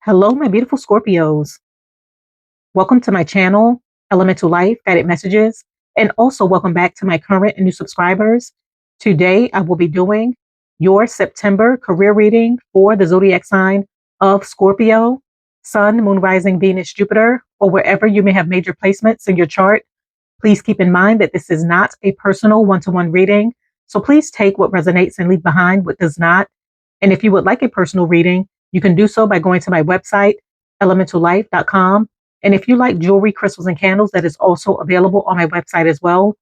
Hello, my beautiful Scorpios. Welcome to my channel, EleMental Lyfe Guided Messages, and also welcome back to my current and new subscribers. Today, I will be doing your September career reading for the zodiac sign of Scorpio, Sun, Moon, Rising, Venus, Jupiter, or wherever you may have major placements in your chart. Please keep in mind that this is not a personal one-to-one reading, so please take what resonates and leave behind what does not. And if you would like a personal reading, you can do so by going to my website, ElementalLyfe.com. And if you like jewelry, crystals, and candles, that is also available on my website as well.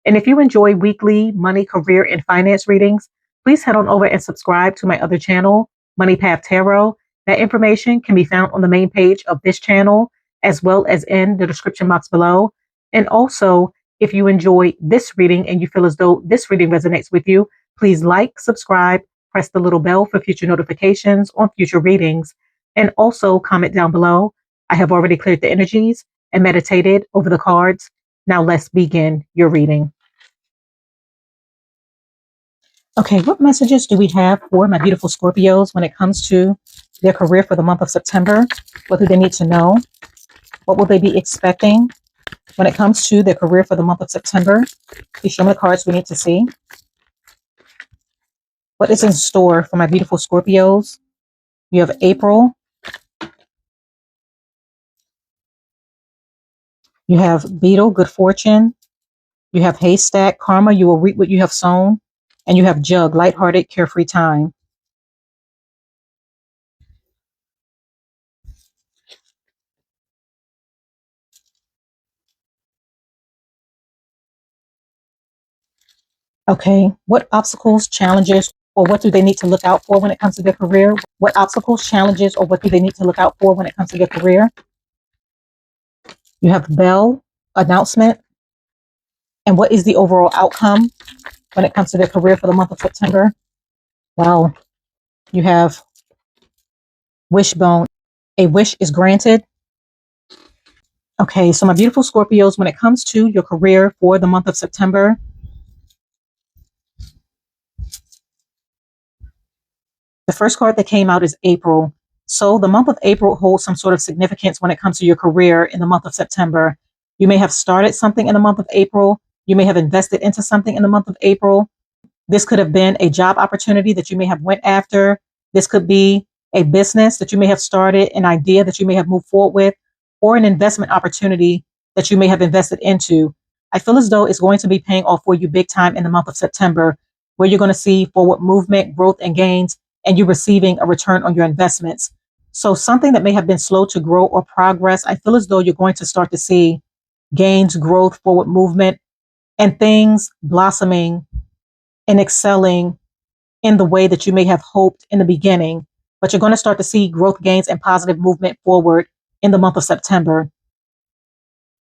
And if you enjoy weekly money, career, and finance readings, please head on over and subscribe to my other channel, Money Path Tarot. That information can be found on the main page of this channel, as well as in the description box below. And also, if you enjoy this reading and you feel as though this reading resonates with you, please like, subscribe, press the little bell for future notifications on future readings, and also comment down below. I have already cleared the energies and meditated over the cards. Now let's begin your reading. Okay, what messages do we have for my beautiful Scorpios when it comes to their career for the month of September? What do they need to know? What will they be expecting when it comes to their career for the month of September? Please show me the cards we need to see. What is in store for my beautiful Scorpios? You have April. You have Beetle, good fortune. You have Haystack, karma, you will reap what you have sown. And you have Jug, lighthearted, carefree time. Okay, what obstacles, challenges, or what do they need to look out for when it comes to their career? What obstacles, challenges, or what do they need to look out for when it comes to their career? You have Bell, announcement. And what is the overall outcome when it comes to their career for the month of September? Wow. You have Wishbone. A wish is granted. Okay, so my beautiful Scorpios, when it comes to your career for the month of September, the first card that came out is April. So the month of April holds some sort of significance when it comes to your career in the month of September. You may have started something in the month of April. You may have invested into something in the month of April. This could have been a job opportunity that you may have went after. This could be a business that you may have started, an idea that you may have moved forward with, or an investment opportunity that you may have invested into. I feel as though it's going to be paying off for you big time in the month of September, where you're going to see forward movement, growth, and gains, and you receiving a return on your investments. So something that may have been slow to grow or progress, I feel as though you're going to start to see gains, growth, forward movement, and things blossoming and excelling in the way that you may have hoped in the beginning. But you're going to start to see growth, gains, and positive movement forward in the month of September.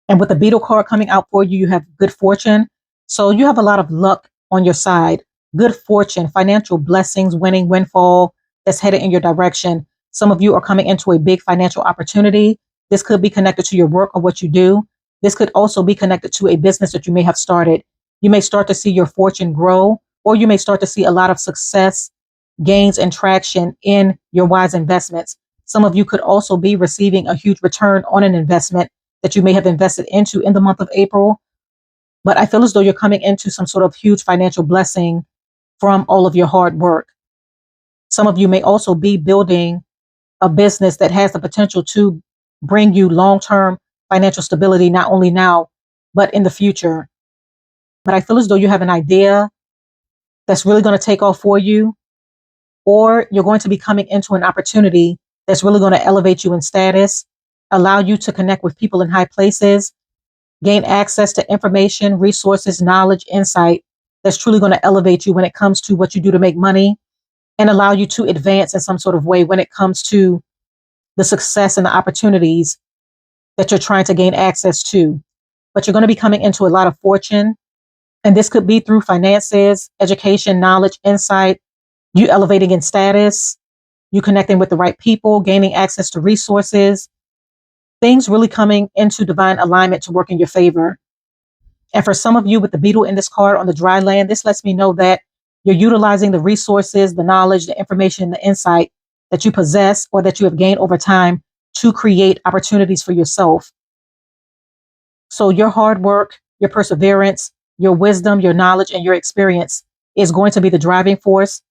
And with the Beetle card coming out for you, you have good fortune. So you have a lot of luck on your side. Good fortune, financial blessings, winning, windfall that's headed in your direction. Some of you are coming into a big financial opportunity. This could be connected to your work or what you do. This could also be connected to a business that you may have started. You may start to see your fortune grow, or you may start to see a lot of success, gains, and traction in your wise investments. Some of you could also be receiving a huge return on an investment that you may have invested into in the month of April. But I feel as though you're coming into some sort of huge financial blessing from all of your hard work. Some of you may also be building a business that has the potential to bring you long-term financial stability, not only now, but in the future. But I feel as though you have an idea that's really going to take off for you, or you're going to be coming into an opportunity that's really going to elevate you in status, allow you to connect with people in high places, gain access to information, resources, knowledge, insight that's truly going to elevate you when it comes to what you do to make money, and allow you to advance in some sort of way when it comes to the success and the opportunities that you're trying to gain access to. But you're going to be coming into a lot of fortune. And this could be through finances, education, knowledge, insight, you elevating in status, you connecting with the right people, gaining access to resources, things really coming into divine alignment to work in your favor. And for some of you with the Beetle in this card on the dry land, this lets me know that you're utilizing the resources, the knowledge, the information, the insight that you possess or that you have gained over time to create opportunities for yourself. So your hard work, your perseverance, your wisdom, your knowledge, and your experience is going to be the driving force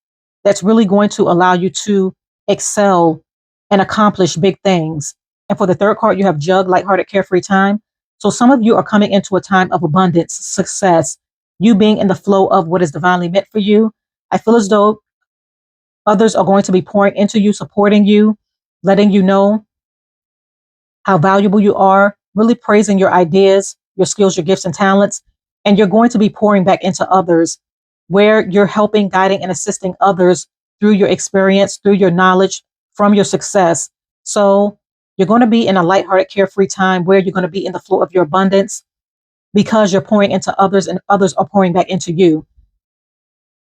that's really going to allow you to excel and accomplish big things. And for the third card, you have Jug, lighthearted, carefree time. So some of you are coming into a time of abundance, success, you being in the flow of what is divinely meant for you. I feel as though others are going to be pouring into you, supporting you, letting you know how valuable you are, really praising your ideas, your skills, your gifts and talents. And you're going to be pouring back into others where you're helping, guiding, and assisting others through your experience, through your knowledge, from your success. So you're going to be in a lighthearted, carefree time where you're going to be in the flow of your abundance because you're pouring into others and others are pouring back into you.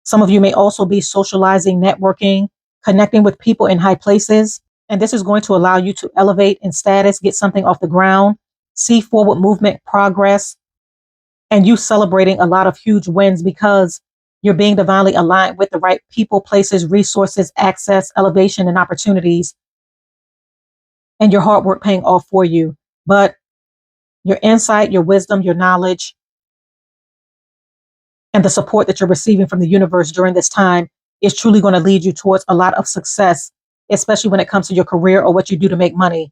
Some of you may also be socializing, networking, connecting with people in high places. And this is going to allow you to elevate in status, get something off the ground, see forward movement, progress, and you celebrating a lot of huge wins because you're being divinely aligned with the right people, places, resources, access, elevation, and opportunities. And your hard work paying off for you. But your insight, your wisdom, your knowledge, and the support that you're receiving from the universe during this time is truly going to lead you towards a lot of success, especially when it comes to your career or what you do to make money.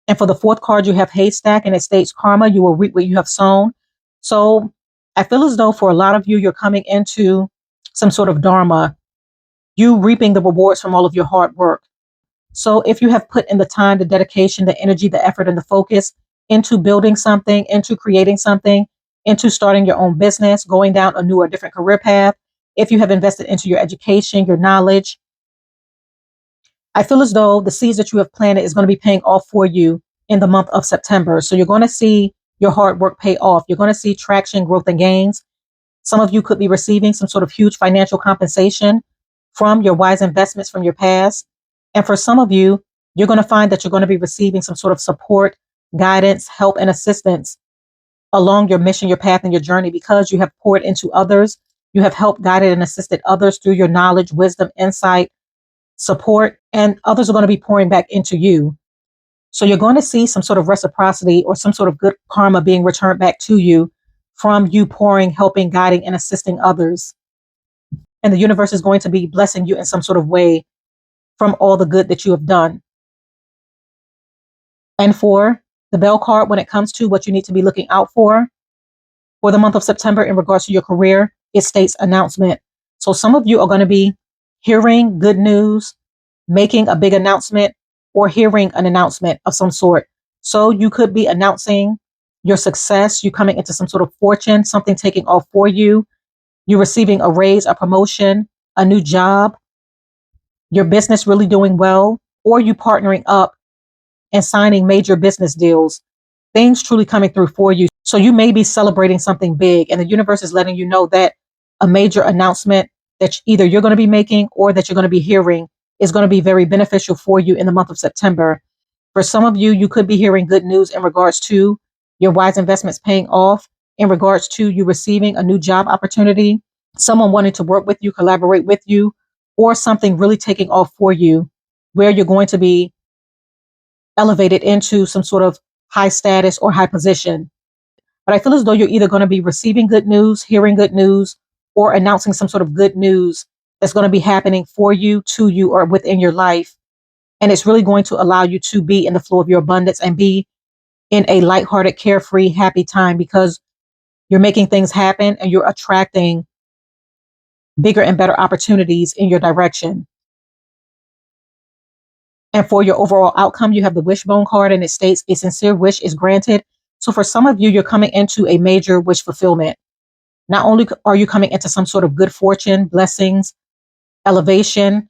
And for the fourth card, you have Haystack, and it states karma. You will reap what you have sown. So I feel as though for a lot of you, you're coming into some sort of dharma, you reaping the rewards from all of your hard work. So if you have put in the time, the dedication, the energy, the effort, and the focus into building something, into creating something, into starting your own business, going down a new or different career path, if you have invested into your education, your knowledge, I feel as though the seeds that you have planted is going to be paying off for you in the month of September. So you're going to see your hard work pay off. You're going to see traction, growth, and gains. Some of you could be receiving some sort of huge financial compensation from your wise investments from your past. And for some of you, you're going to find that you're going to be receiving some sort of support, guidance, help, and assistance along your mission, your path, and your journey because you have poured into others. You have helped, guided, and assisted others through your knowledge, wisdom, insight, support, and others are going to be pouring back into you. So you're going to see some sort of reciprocity or some sort of good karma being returned back to you from you pouring, helping, guiding, and assisting others. And the universe is going to be blessing you in some sort of way from all the good that you have done. And for the Bell card, when it comes to what you need to be looking out for the month of September in regards to your career, it states announcement. So some of you are going to be hearing good news, making a big announcement, or hearing an announcement of some sort. So you could be announcing your success, you coming into some sort of fortune, something taking off for you, you receiving a raise, a promotion, a new job, your business really doing well, or you partnering up and signing major business deals, things truly coming through for you. So you may be celebrating something big, and the universe is letting you know that a major announcement that either you're going to be making or that you're going to be hearing is going to be very beneficial for you in the month of September. For some of you, you could be hearing good news in regards to your wise investments paying off, in regards to you receiving a new job opportunity, someone wanting to work with you, collaborate with you, or something really taking off for you where you're going to be elevated into some sort of high status or high position. But I feel as though you're either going to be receiving good news, hearing good news, or announcing some sort of good news that's going to be happening for you, to you, or within your life. And it's really going to allow you to be in the flow of your abundance and be in a lighthearted, carefree, happy time because you're making things happen and you're attracting bigger and better opportunities in your direction. And for your overall outcome, you have the wishbone card and it states a sincere wish is granted. So for some of you, you're coming into a major wish fulfillment. Not only are you coming into some sort of good fortune, blessings, elevation,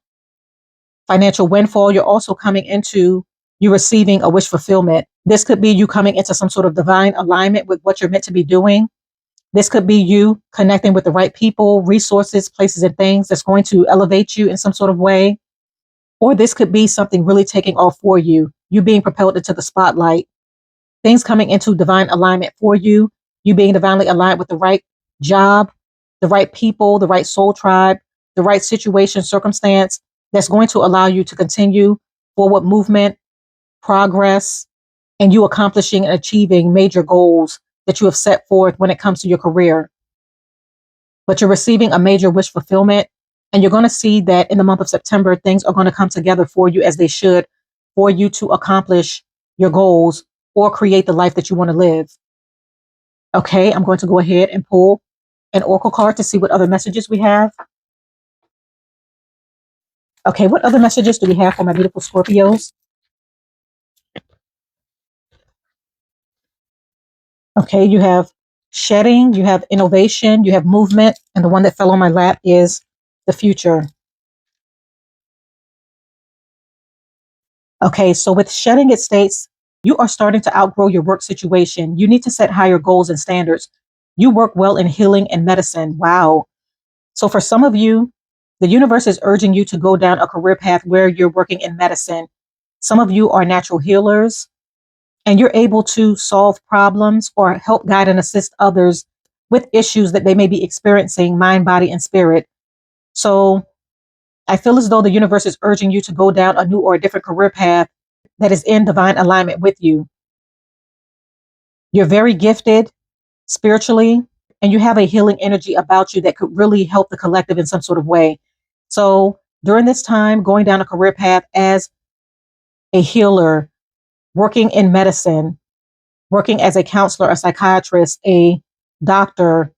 financial windfall, you're also coming into you receiving a wish fulfillment. This could be you coming into some sort of divine alignment with what you're meant to be doing. This could be you connecting with the right people, resources, places, and things that's going to elevate you in some sort of way. Or this could be something really taking off for you, you being propelled into the spotlight, things coming into divine alignment for you, you being divinely aligned with the right job, the right people, the right soul tribe, the right situation, circumstance, that's going to allow you to continue forward movement, progress, and you accomplishing and achieving major goals that you have set forth when it comes to your career. But you're receiving a major wish fulfillment, and you're going to see that in the month of September, things are going to come together for you as they should for you to accomplish your goals or create the life that you want to live. Okay, I'm going to go ahead and pull an oracle card to see what other messages we have. Okay, what other messages do we have for my beautiful Scorpios? Okay, you have shedding, you have innovation, you have movement, and the one that fell on my lap is the future. Okay, so with shedding, it states you are starting to outgrow your work situation. You need to set higher goals and standards. You work well in healing and medicine. Wow. So for some of you, the universe is urging you to go down a career path where you're working in medicine. Some of you are natural healers, and you're able to solve problems or help guide and assist others with issues that they may be experiencing, mind, body, and spirit. So I feel as though the universe is urging you to go down a new or a different career path that is in divine alignment with you. You're very gifted spiritually, and you have a healing energy about you that could really help the collective in some sort of way. So during this time, going down a career path as a healer, working in medicine, working as a counselor, a psychiatrist, a doctor,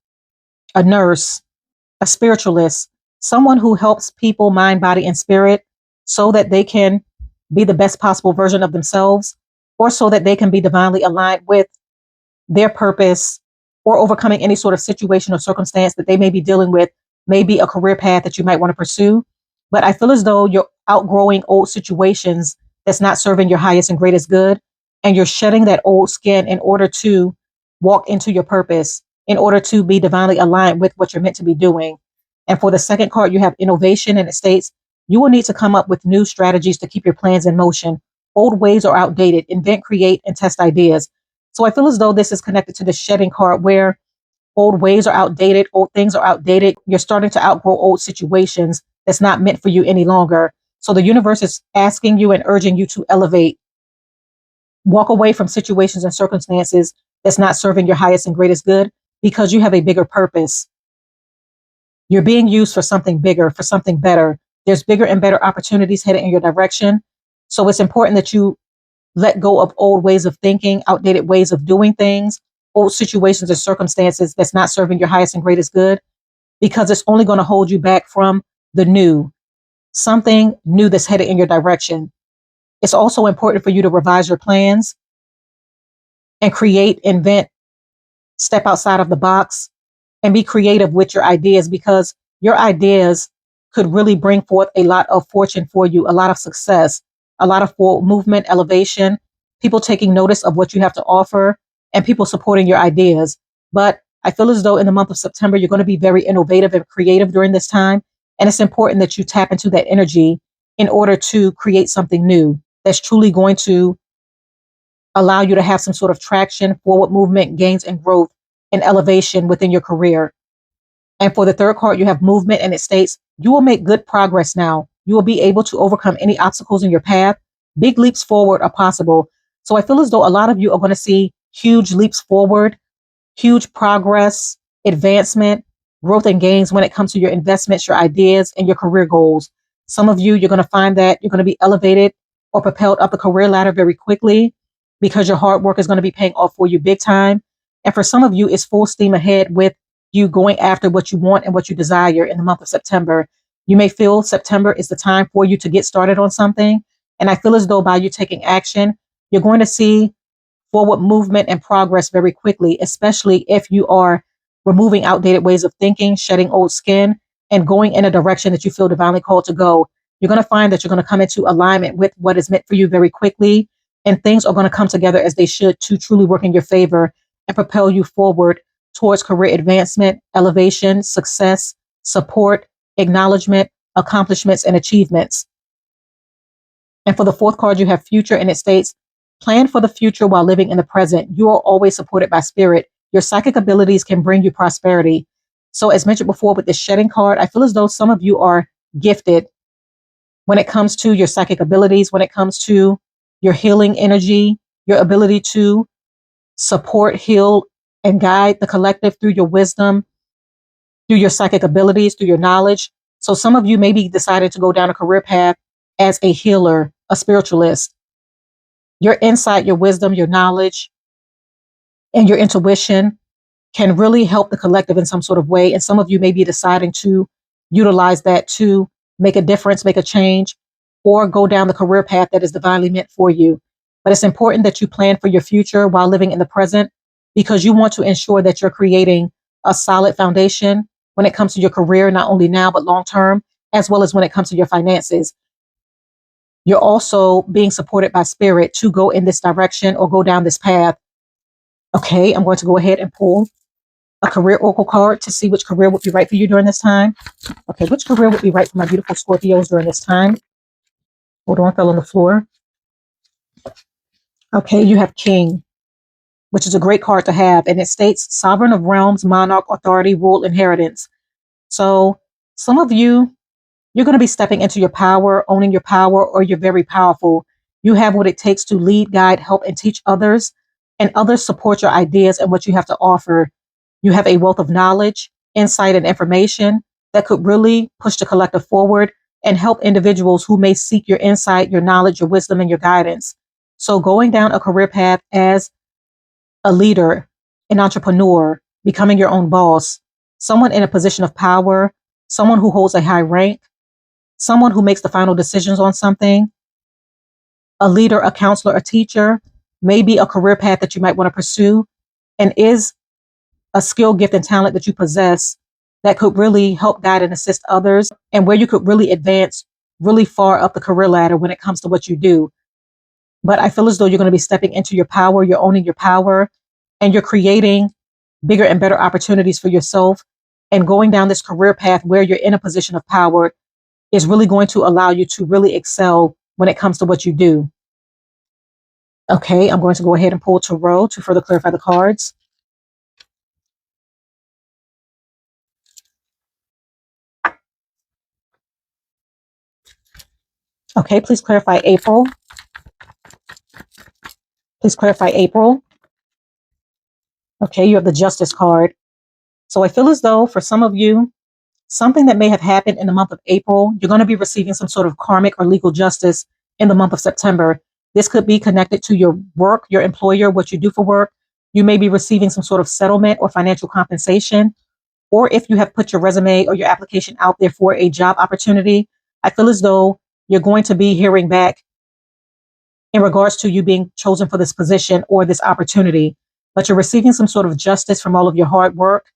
a nurse, a spiritualist, someone who helps people, mind, body, and spirit so that they can be the best possible version of themselves, or so that they can be divinely aligned with their purpose or overcoming any sort of situation or circumstance that they may be dealing with, may be a career path that you might want to pursue. But I feel as though you're outgrowing old situations that's not serving your highest and greatest good, and you're shedding that old skin in order to walk into your purpose, in order to be divinely aligned with what you're meant to be doing. And for the second card, you have innovation, and it states you will need to come up with new strategies to keep your plans in motion. Old ways are outdated. Invent, create, and test ideas. So I feel as though this is connected to the shedding card, where old ways are outdated, old things are outdated. You're starting to outgrow old situations that's not meant for you any longer. So the universe is asking you and urging you to elevate, walk away from situations and circumstances that's not serving your highest and greatest good, because you have a bigger purpose. You're being used for something bigger, for something better. There's bigger and better opportunities headed in your direction. So it's important that you let go of old ways of thinking, outdated ways of doing things, old situations or circumstances that's not serving your highest and greatest good, because it's only going to hold you back from the new, something new that's headed in your direction. It's also important for you to revise your plans and create, invent, step outside of the box, and be creative with your ideas, because your ideas could really bring forth a lot of fortune for you, a lot of success, a lot of forward movement, elevation, people taking notice of what you have to offer, and people supporting your ideas. But I feel as though in the month of September, you're going to be very innovative and creative during this time. And it's important that you tap into that energy in order to create something new that's truly going to allow you to have some sort of traction, forward movement, gains, and growth and elevation within your career. And for the third card, you have movement, and it states you will make good progress now. You will be able to overcome any obstacles in your path. Big leaps forward are possible. So I feel as though a lot of you are going to see huge leaps forward, huge progress, advancement, growth, and gains when it comes to your investments, your ideas, and your career goals. Some of you, you're going to find that you're going to be elevated or propelled up the career ladder very quickly, because your hard work is going to be paying off for you big time. And for some of you, it's full steam ahead with you going after what you want and what you desire in the month of September. You may feel September is the time for you to get started on something. And I feel as though by you taking action, you're going to see forward movement and progress very quickly, especially if you are removing outdated ways of thinking, shedding old skin, and going in a direction that you feel divinely called to go. You're going to find that you're going to come into alignment with what is meant for you very quickly, and things are going to come together as they should to truly work in your favor and propel you forward towards career advancement, elevation, success, support, acknowledgement, accomplishments, and achievements. And for the fourth card, you have future, and it states, plan for the future while living in the present. You are always supported by spirit. Your psychic abilities can bring you prosperity. So as mentioned before with the shedding card, I feel as though some of you are gifted when it comes to your psychic abilities, when it comes to your healing energy, your ability to support, heal, and guide the collective through your wisdom, through your psychic abilities, through your knowledge. So some of you may be deciding to go down a career path as a healer, a spiritualist. Your insight, your wisdom, your knowledge, and your intuition can really help the collective in some sort of way. And some of you may be deciding to utilize that to make a difference, make a change, or go down the career path that is divinely meant for you. But it's important that you plan for your future while living in the present, because you want to ensure that you're creating a solid foundation when it comes to your career, not only now, but long term, as well as when it comes to your finances. You're also being supported by spirit to go in this direction or go down this path. Okay, I'm going to go ahead and pull a career oracle card to see which career would be right for you during this time. Okay, which career would be right for my beautiful Scorpios during this time? Hold on, fell on the floor. Okay, you have King, which is a great card to have, and it states Sovereign of Realms, Monarch, Authority, Rule, Inheritance. So some of you, you're going to be stepping into your power, owning your power, or you're very powerful. You have what it takes to lead, guide, help, and teach others, and others support your ideas and what you have to offer. You have a wealth of knowledge, insight, and information that could really push the collective forward and help individuals who may seek your insight, your knowledge, your wisdom, and your guidance. So going down a career path as a leader, an entrepreneur, becoming your own boss, someone in a position of power, someone who holds a high rank, someone who makes the final decisions on something, a leader, a counselor, a teacher, maybe a career path that you might want to pursue, and is a skill, gift, and talent that you possess that could really help guide and assist others, and where you could really advance really far up the career ladder when it comes to what you do. But I feel as though you're going to be stepping into your power, you're owning your power, and you're creating bigger and better opportunities for yourself. And going down this career path where you're in a position of power is really going to allow you to really excel when it comes to what you do. Okay, I'm going to go ahead and pull Tarot to further clarify the cards. Okay, please clarify April. Please clarify April. Okay, you have the Justice card. So I feel as though for some of you, something that may have happened in the month of April, you're going to be receiving some sort of karmic or legal justice in the month of September. This could be connected to your work, your employer, what you do for work. You may be receiving some sort of settlement or financial compensation. Or if you have put your resume or your application out there for a job opportunity, I feel as though you're going to be hearing back in regards to you being chosen for this position or this opportunity. But you're receiving some sort of justice from all of your hard work.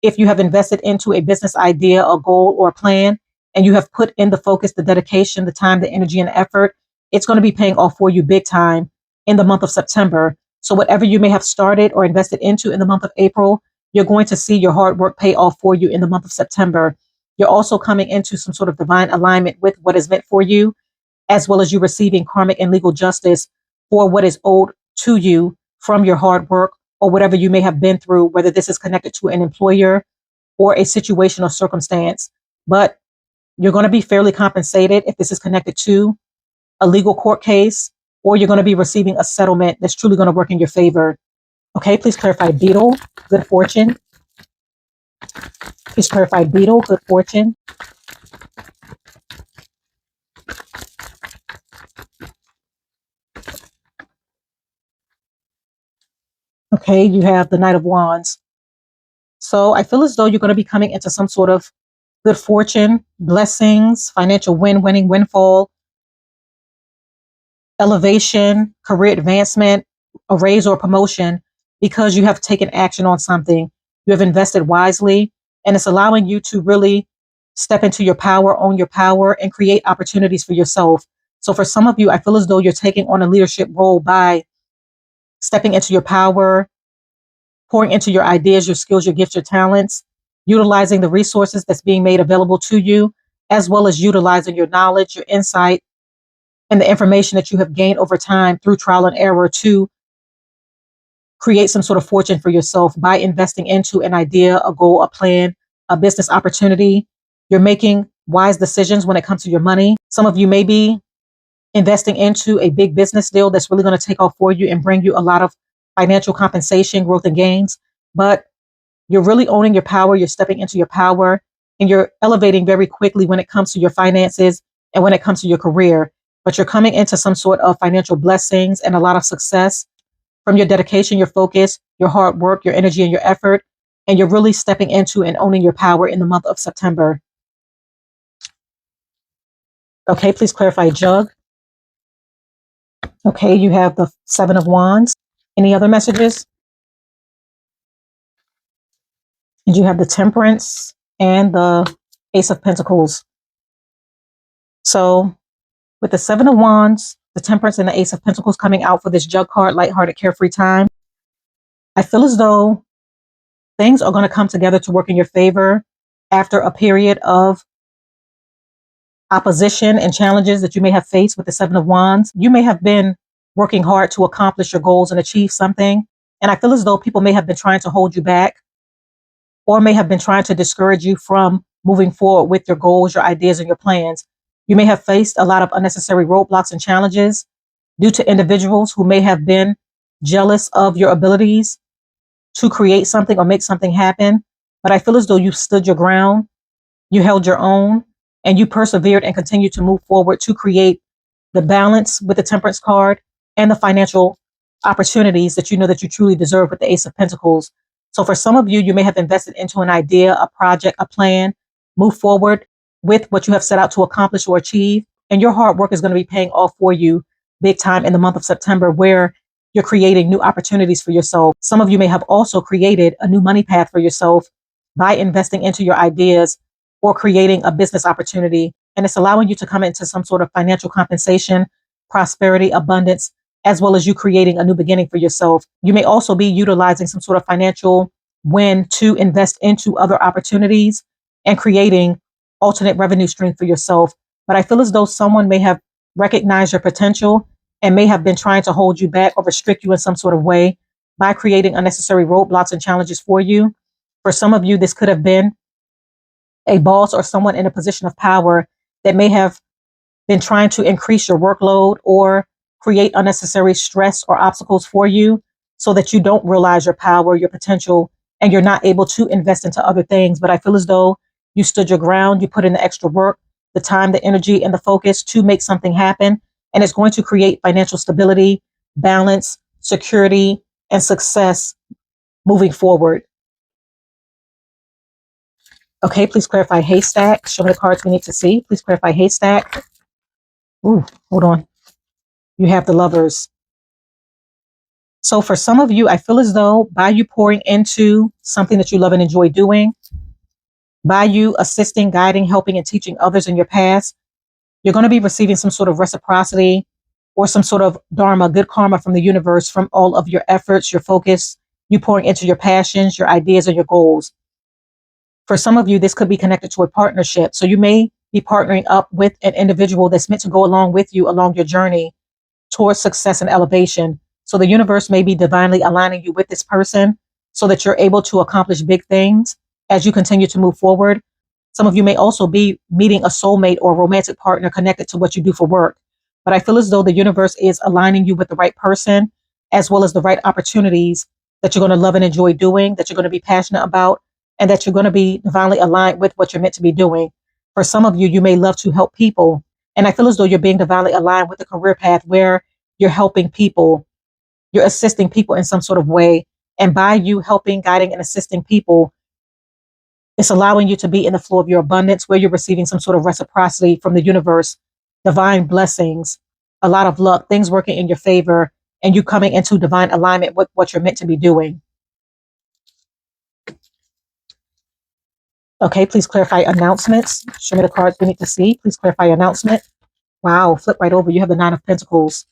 If you have invested into a business idea, a goal, or a plan, and you have put in the focus, the dedication, the time, the energy, and effort, it's going to be paying off for you big time in the month of September. So whatever you may have started or invested into in the month of April, you're going to see your hard work pay off for you in the month of September. You're also coming into some sort of divine alignment with what is meant for you, as well as you receiving karmic and legal justice for what is owed to you from your hard work or whatever you may have been through, whether this is connected to an employer or a situation or circumstance. But you're going to be fairly compensated if this is connected to a legal court case, or you're going to be receiving a settlement that's truly going to work in your favor. Okay, please clarify Beetle, good fortune. Please clarify Beetle, good fortune. Okay, you have the Knight of Wands. So I feel as though you're going to be coming into some sort of good fortune, blessings, financial winning, windfall, elevation, career advancement, a raise or promotion, because you have taken action on something. You have invested wisely, and it's allowing you to really step into your power, own your power, and create opportunities for yourself. So for some of you, I feel as though you're taking on a leadership role by stepping into your power, pouring into your ideas, your skills, your gifts, your talents, utilizing the resources that's being made available to you, as well as utilizing your knowledge, your insight, and the information that you have gained over time through trial and error to create some sort of fortune for yourself by investing into an idea, a goal, a plan, a business opportunity. You're making wise decisions when it comes to your money. Some of you may be investing into a big business deal that's really going to take off for you and bring you a lot of financial compensation, growth, and gains. But you're really owning your power. You're stepping into your power and you're elevating very quickly when it comes to your finances and when it comes to your career. But you're coming into some sort of financial blessings and a lot of success from your dedication, your focus, your hard work, your energy, and your effort. And you're really stepping into and owning your power in the month of September. Okay, please clarify jug. Okay, you have the Seven of Wands. Any other messages? And you have the Temperance and the Ace of Pentacles. So with the Seven of Wands, the Temperance, and the Ace of Pentacles coming out for this jug card, lighthearted, carefree time, I feel as though things are going to come together to work in your favor after a period of opposition and challenges that you may have faced with the Seven of Wands. You may have been working hard to accomplish your goals and achieve something. And I feel as though people may have been trying to hold you back or may have been trying to discourage you from moving forward with your goals, your ideas, and your plans. You may have faced a lot of unnecessary roadblocks and challenges due to individuals who may have been jealous of your abilities to create something or make something happen. But I feel as though you stood your ground, you held your own, and you persevered and continued to move forward to create the balance with the Temperance card and the financial opportunities that you know that you truly deserve with the Ace of Pentacles. So for some of you, you may have invested into an idea, a project, a plan, move forward with what you have set out to accomplish or achieve. And your hard work is going to be paying off for you big time in the month of September, where you're creating new opportunities for yourself. Some of you may have also created a new money path for yourself by investing into your ideas or creating a business opportunity. And it's allowing you to come into some sort of financial compensation, prosperity, abundance, as well as you creating a new beginning for yourself. You may also be utilizing some sort of financial win to invest into other opportunities and creating alternate revenue stream for yourself. But I feel as though someone may have recognized your potential and may have been trying to hold you back or restrict you in some sort of way by creating unnecessary roadblocks and challenges for you. For some of you, this could have been a boss or someone in a position of power that may have been trying to increase your workload or create unnecessary stress or obstacles for you so that you don't realize your power, your potential, and you're not able to invest into other things. But I feel as though you stood your ground, you put in the extra work, the time, the energy, and the focus to make something happen. And it's going to create financial stability, balance, security, and success moving forward. Okay, please clarify haystack. Show me the cards we need to see. Please clarify haystack. Ooh, hold on. You have the Lovers. So for some of you, I feel as though by you pouring into something that you love and enjoy doing, by you assisting, guiding, helping, and teaching others in your past, you're going to be receiving some sort of reciprocity or some sort of dharma, good karma from the universe, from all of your efforts, your focus, you pouring into your passions, your ideas, and your goals. For some of you, this could be connected to a partnership. So you may be partnering up with an individual that's meant to go along with you along your journey towards success and elevation. So the universe may be divinely aligning you with this person so that you're able to accomplish big things as you continue to move forward. Some of you may also be meeting a soulmate or a romantic partner connected to what you do for work. But I feel as though the universe is aligning you with the right person, as well as the right opportunities that you're going to love and enjoy doing, that you're going to be passionate about, and that you're going to be divinely aligned with what you're meant to be doing. For some of you, you may love to help people. And I feel as though you're being divinely aligned with a career path where you're helping people, you're assisting people in some sort of way. And by you helping, guiding, and assisting people, it's allowing you to be in the flow of your abundance where you're receiving some sort of reciprocity from the universe, divine blessings, a lot of luck, things working in your favor, and you coming into divine alignment with what you're meant to be doing. Okay, please clarify announcements. Show me the cards we need to see. Please clarify announcement. Wow, flip right over. You have the Nine of Pentacles.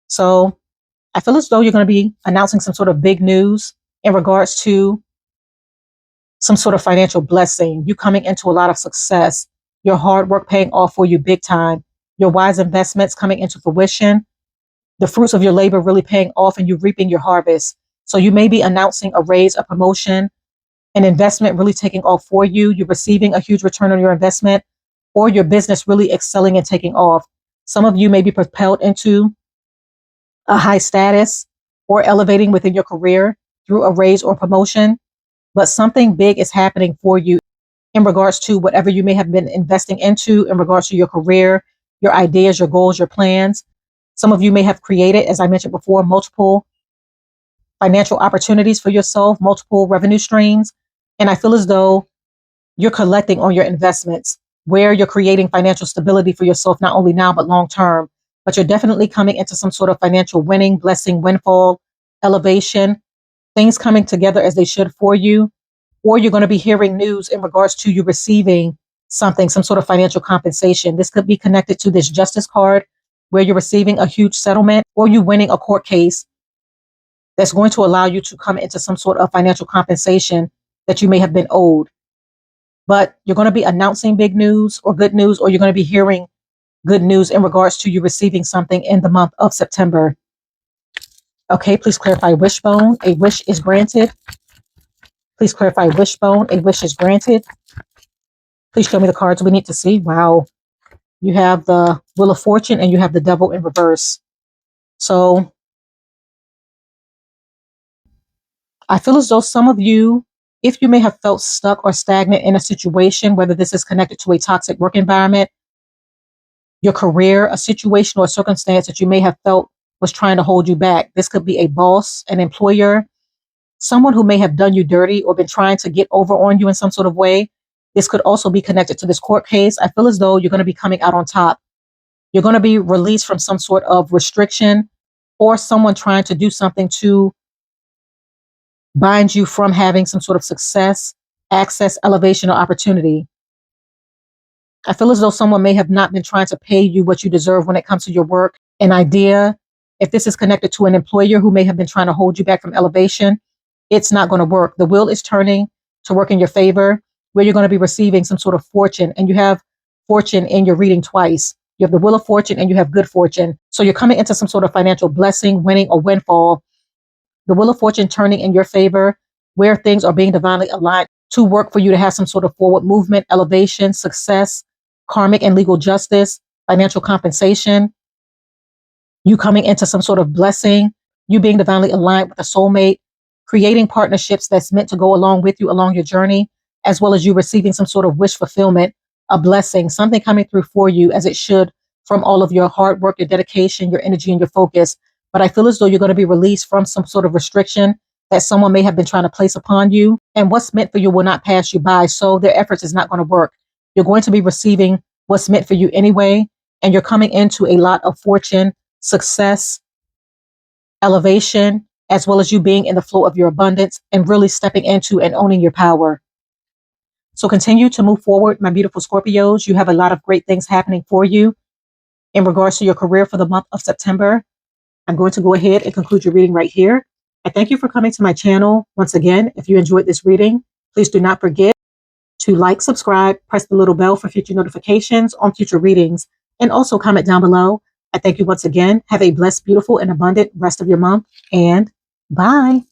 So I feel as though you're going to be announcing some sort of big news in regards to some sort of financial blessing, you coming into a lot of success, your hard work paying off for you big time, your wise investments coming into fruition, the fruits of your labor really paying off and you reaping your harvest. So you may be announcing a raise, a promotion, an investment really taking off for you. You're receiving a huge return on your investment, or your business really excelling and taking off. Some of you may be propelled into a high status or elevating within your career through a raise or promotion, but something big is happening for you in regards to whatever you may have been investing into in regards to your career, your ideas, your goals, your plans. Some of you may have created, as I mentioned before, multiple financial opportunities for yourself, multiple revenue streams. And I feel as though you're collecting on your investments, where you're creating financial stability for yourself, not only now, but long term. But you're definitely coming into some sort of financial winning, blessing, windfall, elevation, things coming together as they should for you. Or you're going to be hearing news in regards to you receiving something, some sort of financial compensation. This could be connected to this justice card where you're receiving a huge settlement or you winning a court case that's going to allow you to come into some sort of financial compensation that you may have been owed. But you're going to be announcing big news or good news, or you're going to be hearing good news in regards to you receiving something in the month of September. Okay, please clarify wishbone. A wish is granted. Please clarify wishbone. A wish is granted. Please show me the cards we need to see. Wow. You have the Wheel of Fortune and you have the Devil in reverse. So I feel as though some of you, if you may have felt stuck or stagnant in a situation, whether this is connected to a toxic work environment, your career, a situation or a circumstance that you may have felt was trying to hold you back. This could be a boss, an employer, someone who may have done you dirty or been trying to get over on you in some sort of way. This could also be connected to this court case. I feel as though you're going to be coming out on top. You're going to be released from some sort of restriction or someone trying to do something to bind you from having some sort of success, access, elevation, or opportunity. I feel as though someone may have not been trying to pay you what you deserve when it comes to your work, an idea. If this is connected to an employer who may have been trying to hold you back from elevation, it's not going to work. The wheel is turning to work in your favor, where you're going to be receiving some sort of fortune. And you have fortune in your reading twice. You have the Wheel of Fortune and you have good fortune. So you're coming into some sort of financial blessing, winning, or windfall. The Wheel of Fortune turning in your favor, where things are being divinely aligned to work for you to have some sort of forward movement, elevation, success, karmic and legal justice, financial compensation, you coming into some sort of blessing, you being divinely aligned with a soulmate, creating partnerships that's meant to go along with you along your journey, as well as you receiving some sort of wish fulfillment, a blessing, something coming through for you as it should from all of your hard work, your dedication, your energy, and your focus. But I feel as though you're going to be released from some sort of restriction that someone may have been trying to place upon you. And what's meant for you will not pass you by. So their efforts is not going to work. You're going to be receiving what's meant for you anyway. And you're coming into a lot of fortune, success, elevation, as well as you being in the flow of your abundance and really stepping into and owning your power. So continue to move forward, my beautiful Scorpios. You have a lot of great things happening for you in regards to your career for the month of September. I'm going to go ahead and conclude your reading right here. I thank you for coming to my channel. Once again, if you enjoyed this reading, please do not forget to like, subscribe, press the little bell for future notifications on future readings, and also comment down below. I thank you once again. Have a blessed, beautiful, and abundant rest of your month, and bye.